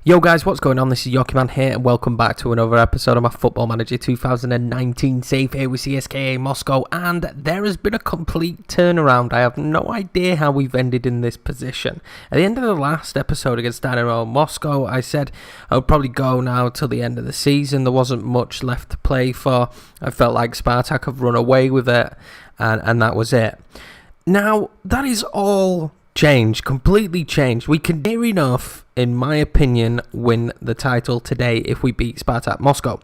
Yo guys, what's going on? This is Yokiman here and welcome back to another episode of my Football Manager 2019 save here with CSKA Moscow, and there has been a complete turnaround. I have no idea how we've ended in this position. At the end of the last episode against Dynamo Moscow, I said I would probably go now till the end of the season. There wasn't much left to play for. I felt like Spartak have run away with it and that was it. Now, that is all changed, completely changed. We can near enough, in my opinion, win the title today if we beat Spartak Moscow.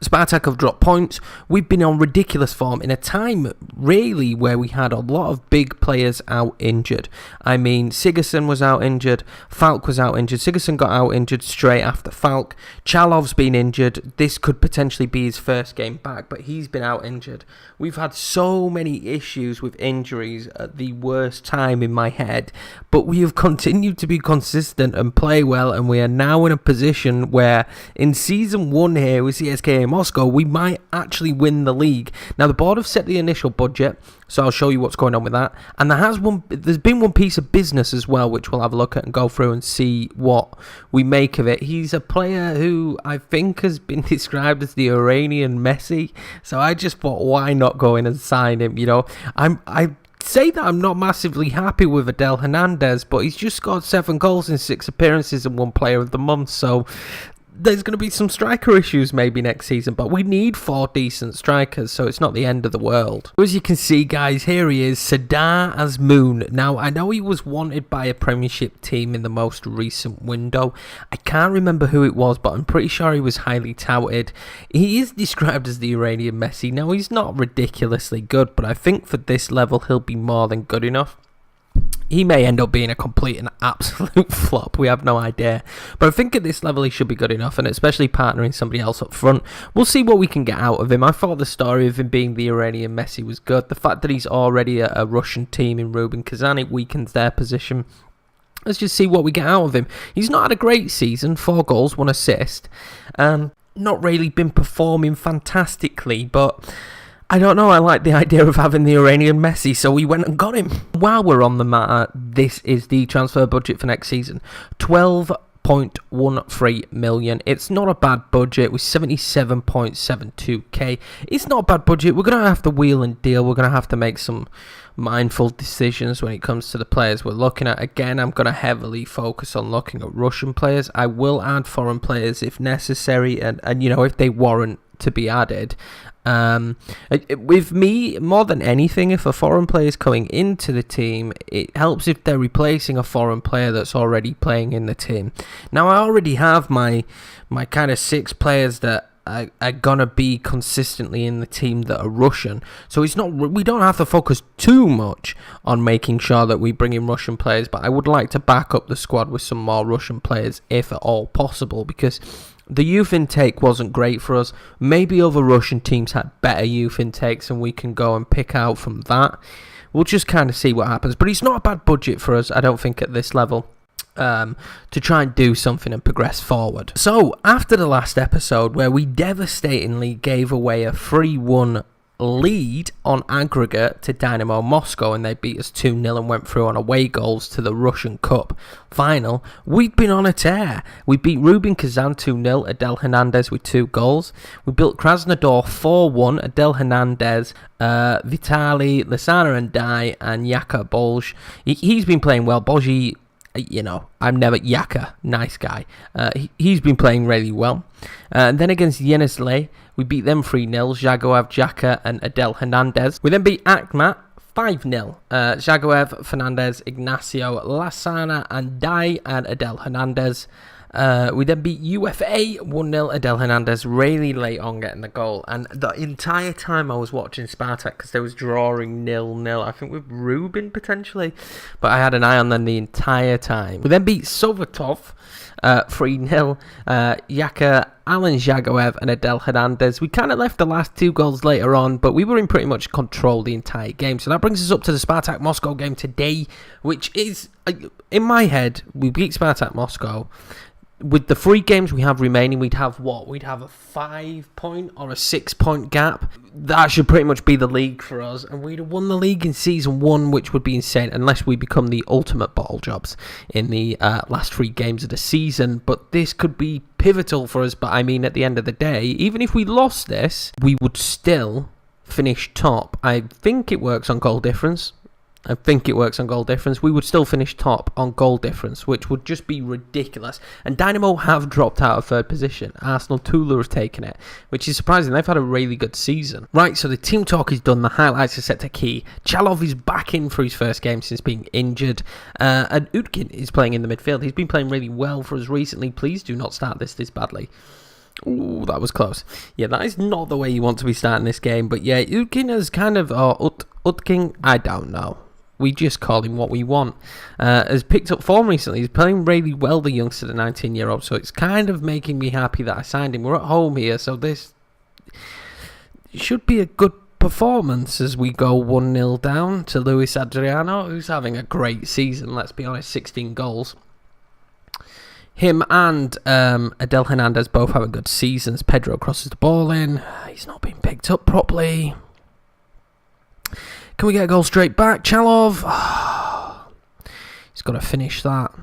Spartak have dropped points. We've been on ridiculous form in a time, really, where we had a lot of big players out injured. I mean, Sigurdsson was out injured. Falk was out injured. Sigurdsson got out injured straight after Falk. Chalov's been injured. This could potentially be his first game back, but he's been out injured. We've had so many issues with injuries at the worst time in my head, but we have continued to be consistent and play well, and we are now in a position where in Season 1 here with CSKA Moscow, we might actually win the league. Now, the board have set the initial budget, so I'll show you what's going on with that. And there's been one piece of business as well, which we'll have a look at and go through and see what we make of it. He's a player who I think has been described as the Iranian Messi, so I just thought, why not go in and sign him? You know, I say that I'm not massively happy with Adel Hernandez, but he's just scored 7 goals in 6 appearances and won Player of the Month, so there's going to be some striker issues maybe next season, but we need 4 decent strikers, so it's not the end of the world. As you can see, guys, here he is, Sardar Azmoun. Now, I know he was wanted by a Premiership team in the most recent window. I can't remember who it was, but I'm pretty sure he was highly touted. He is described as the Iranian Messi. Now, he's not ridiculously good, but I think for this level, he'll be more than good enough. He may end up being a complete and absolute flop. We have no idea. But I think at this level he should be good enough, and especially partnering somebody else up front. We'll see what we can get out of him. I thought the story of him being the Iranian Messi was good. The fact that he's already a Russian team in Rubin Kazan, it weakens their position. Let's just see what we get out of him. He's not had a great season. 4 goals, 1 assist. Not really been performing fantastically, but I don't know, I like the idea of having the Iranian Messi, so we went and got him. While we're on the matter, this is the transfer budget for next season. 12.13 million. It's not a bad budget with 77.72k. It's not a bad budget. We're going to have to wheel and deal. We're going to have to make some mindful decisions when it comes to the players we're looking at. Again, I'm going to heavily focus on looking at Russian players. I will add foreign players if necessary, and you know, if they warrant to be added. With me, more than anything, if a foreign player is coming into the team, it helps if they're replacing a foreign player that's already playing in the team. Now, I already have my kind of 6 players that are gonna be consistently in the team that are Russian, so we don't have to focus too much on making sure that we bring in Russian players, but I would like to back up the squad with some more Russian players if at all possible, because the youth intake wasn't great for us. Maybe other Russian teams had better youth intakes and we can go and pick out from that. We'll just kind of see what happens. But it's not a bad budget for us, I don't think, at this level, to try and do something and progress forward. So, after the last episode where we devastatingly gave away a 3-1 lead on aggregate to Dynamo Moscow, and they beat us 2-0 and went through on away goals to the Russian Cup final, we've been on a tear. We beat Rubin Kazan 2-0, Adel Hernandez with 2 goals. We built Krasnodar 4-1, Adel Hernandez, Vitali, Lisana and Dai, and Yaka Bolj. He's been playing well. Bolji, you know, I'm never Yaka, nice guy. He's been playing really well. And then against Yenisei, we beat them 3-0, Zhagoev, Jaka and Adel Hernandez. We then beat Akhmat 5-0, Zhagoev, Fernandez, Ignacio, Lasana and Dai and Adel Hernandez. We then beat UFA 1-0, Adel Hernandez really late on getting the goal, and the entire time I was watching Spartak, because they was drawing 0-0, I think with Rubin potentially, but I had an eye on them the entire time. We then beat Sovetov 3-0, Yaka, Alan Zhagoev and Adel Hernandez. We kind of left the last 2 goals later on, but we were in pretty much control the entire game. So that brings us up to the Spartak Moscow game today, which is, in my head, we beat Spartak Moscow. with the 3 games we have remaining, we'd have what? We'd have a 5-point or a 6-point gap. That should pretty much be the league for us. And we'd have won the league in Season 1, which would be insane, unless we become the ultimate ball jobs in the last 3 games of the season. But this could be pivotal for us. But I mean, at the end of the day, even if we lost this, we would still finish top. I think it works on goal difference. We would still finish top on goal difference, which would just be ridiculous. And Dynamo have dropped out of 3rd position. Arsenal Tula have taken it, which is surprising. They've had a really good season. Right, so the team talk is done. The highlights are set to key. Chalov is back in for his first game since being injured. And Utkin is playing in the midfield. He's been playing really well for us recently. Please do not start this badly. Ooh, that was close. Yeah, that is not the way you want to be starting this game. But yeah, Utkin is kind of... Utkin, I don't know. We just call him what we want. Has picked up form recently. He's playing really well, the youngster, the 19-year-old. So it's kind of making me happy that I signed him. We're at home here, so this should be a good performance as we go 1-0 down to Luis Adriano, who's having a great season, let's be honest, 16 goals. Him and Adel Hernandez both having good seasons. Pedro crosses the ball in. He's not being picked up properly. Can we get a goal straight back? Chalov. He's got to finish that.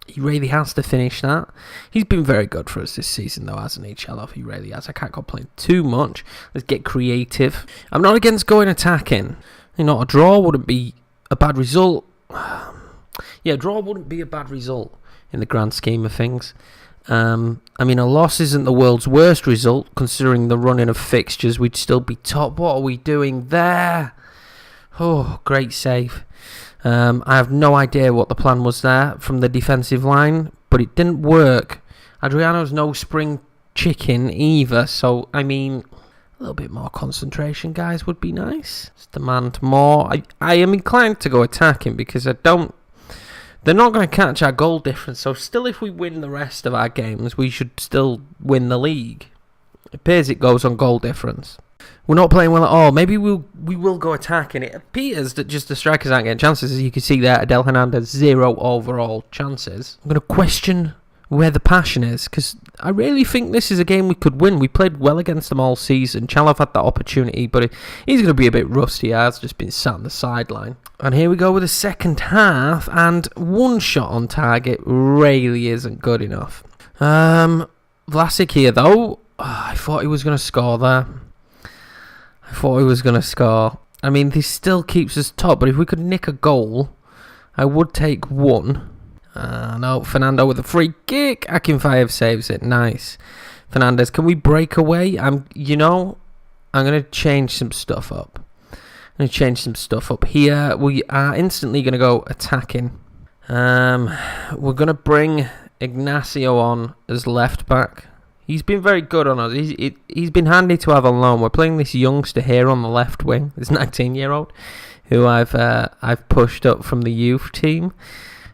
He really has to finish that. He's been very good for us this season, though, hasn't he, Chalov? He really has. I can't complain too much. Let's get creative. I'm not against going attacking. You know, a draw wouldn't be a bad result. Yeah, a draw wouldn't be a bad result in the grand scheme of things. I mean, a loss isn't the world's worst result, considering the running of fixtures. We'd still be top. What are we doing there? Oh, great save. I have no idea what the plan was there from the defensive line, but it didn't work. Adriano's no spring chicken either, so, I mean, a little bit more concentration, guys, would be nice. Let's demand more. I am inclined to go attacking because they're not going to catch our goal difference, so still if we win the rest of our games, we should still win the league. It appears it goes on goal difference. We're not playing well at all. Maybe we will go attacking. It appears that just the strikers aren't getting chances. As you can see there, Adel Hernandez, 0 overall chances. I'm going to question where the passion is, because I really think this is a game we could win. We played well against them all season. Chalov had that opportunity, but he's going to be a bit rusty. He has just been sat on the sideline. And here we go with the second half, and one shot on target really isn't good enough. Vlasic here, though. I thought he was going to score there. I mean, this still keeps us top, but if we could nick a goal, I would take one. No, Fernando with a free kick. Akinfeev saves it. Nice. Fernandez, can we break away? I'm going to change some stuff up. Here. We are instantly going to go attacking. We're going to bring Ignacio on as left back. He's been very good on us. He's been handy to have on loan. We're playing this youngster here on the left wing, this 19-year-old, who I've pushed up from the youth team.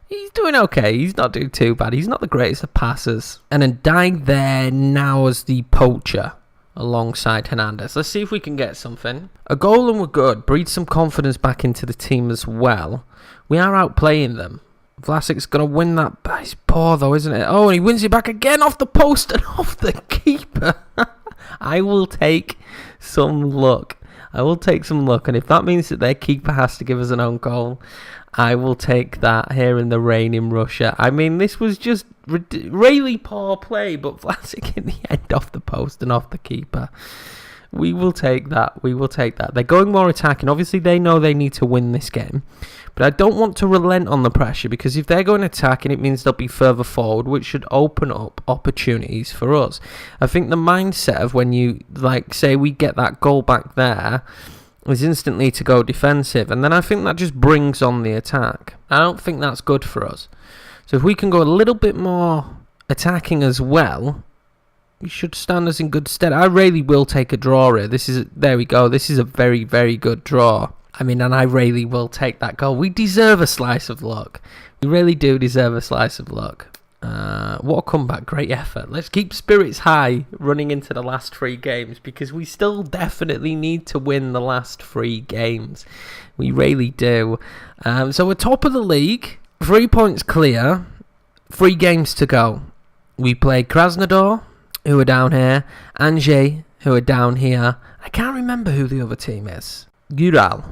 He's doing okay. He's not doing too bad. He's not the greatest of passers. And then Dyke there now as the poacher alongside Hernandez. Let's see if we can get something. A goal and we're good. Breed some confidence back into the team as well. We are outplaying them. Vlasic's going to win that. It's poor though, isn't it? Oh, and he wins it back again off the post and off the keeper. I will take some luck. And if that means that their keeper has to give us an own goal, I will take that here in the rain in Russia. I mean, this was just really poor play, but Vlasic in the end off the post and off the keeper. We will take that. They're going more attacking. Obviously, they know they need to win this game. But I don't want to relent on the pressure, because if they're going attacking, it means they'll be further forward, which should open up opportunities for us. I think the mindset of when you, say we get that goal back there, is instantly to go defensive. And then I think that just brings on the attack. I don't think that's good for us. So if we can go a little bit more attacking as well, we should stand us in good stead. I really will take a draw here. There we go. This is a very, very good draw. I mean, and I really will take that goal. We deserve a slice of luck. We really do deserve a slice of luck. What a comeback. Great effort. Let's keep spirits high running into the last 3 games, because we still definitely need to win the last 3 games. We really do. So we're top of the league. 3 points clear. 3 games to go. We played Krasnodar, who are down here, Angers, who are down here. I can't remember who the other team is. Ural,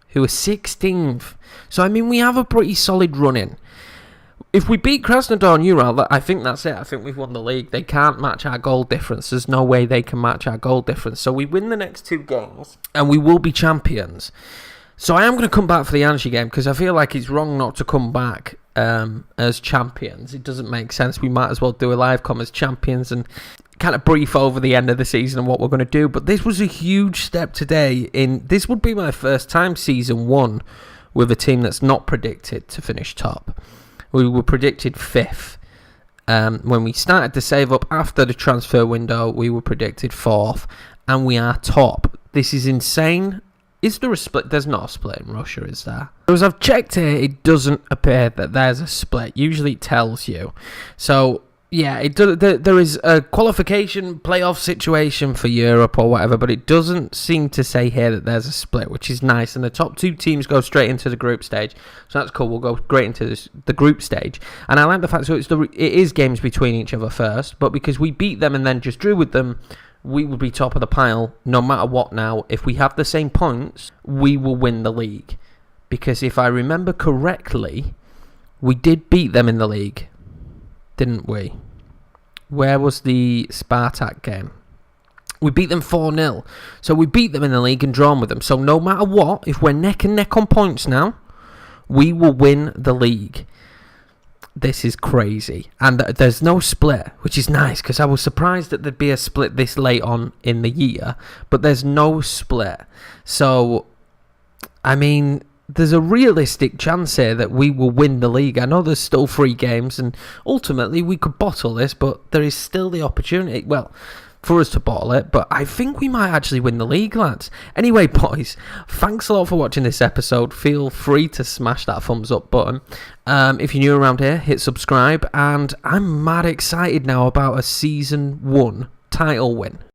who are 16th. So, I mean, we have a pretty solid run in. If we beat Krasnodar and Ural, I think that's it. I think we've won the league. They can't match our goal difference. There's no way they can match our goal difference. So we win the next 2 games, and we will be champions. So I am going to come back for the Angers game, because I feel like it's wrong not to come back as champions. It doesn't make sense. We might as well do a live com as champions and kind of brief over the end of the season and what we're going to do. But this was a huge step today. This would be my first time season 1 with a team that's not predicted to finish top. We were predicted 5th. When we started to save up after the transfer window, we were predicted 4th, and we are top. This is insane. Is there a split? There's not a split in Russia, is there? As I've checked here, it doesn't appear that there's a split. Usually it tells you. So, yeah, there is a qualification playoff situation for Europe or whatever, but it doesn't seem to say here that there's a split, which is nice. And the top 2 teams go straight into the group stage. So that's cool. We'll go straight into the group stage. And I like the fact it is games between each other first, but because we beat them and then just drew with them, we will be top of the pile no matter what now. If we have the same points, we will win the league. Because if I remember correctly, we did beat them in the league, didn't we? Where was the Spartak game? We beat them 4-0. So we beat them in the league and drawn with them. So no matter what, if we're neck and neck on points now, we will win the league. This is crazy. And there's no split, which is nice, because I was surprised that there'd be a split this late on in the year. But there's no split. So, I mean, there's a realistic chance here that we will win the league. I know there's still 3 games, and ultimately we could bottle this, but there is still the opportunity, well, for us to bottle it, but I think we might actually win the league, lads. Anyway, boys, thanks a lot for watching this episode. Feel free to smash that thumbs up button. If you're new around here, hit subscribe, and I'm mad excited now about a Season 1 title win.